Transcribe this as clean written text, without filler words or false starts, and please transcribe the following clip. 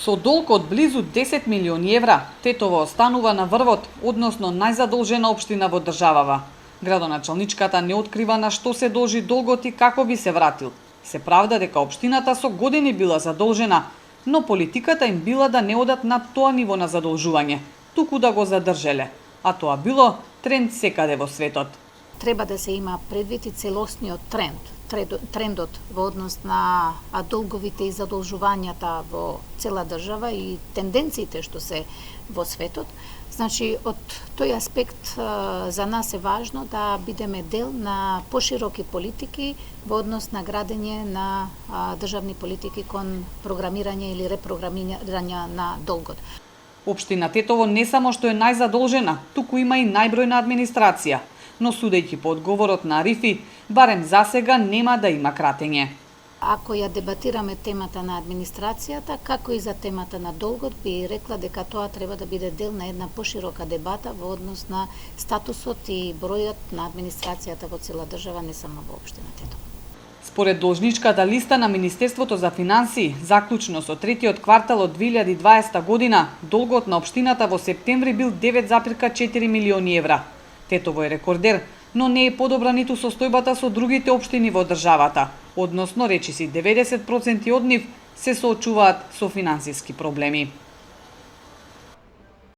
Со долг од близу 10 милиони евра, Тетово останува на врвот, односно најзадолжена општина во државава. Градоначалничката не открива на што се должи долгот и како би се вратил. Се правда дека општината со години била задолжена, но политиката им била да не одат над тоа ниво на задолжување, туку да го задржеле, а тоа било тренд секаде во светот. Треба да се има предвид и целосниот трендот во однос на долговите и задолжувањата во цела држава и тенденциите што се во светот. Значи, од тој аспект за нас е важно да бидеме дел на пошироки политики во однос на градење на државни политики кон програмирање или репрограмирање на долгот. Општина Тетово не само што е најзадолжена, туку има и најбројна администрација, но судејќи по одговорот на Арифи, барем засега нема да има кратење. Ако ја дебатираме темата на администрацијата, како и за темата на долгот, би рекла дека тоа треба да биде дел на една поширока дебата во однос на статусот и бројот на администрацијата во цела држава, не само во општина Тетово. Според должничката листа на Министерството за финансии, заклучно со третиот квартал од 2020 година, долгот на општината во септември бил 9,4 милиони евра. Тетово е рекордер, но не е подобра ниту состојбата со другите општини во државата, односно речиси 90% од нив се соочуваат со финансиски проблеми.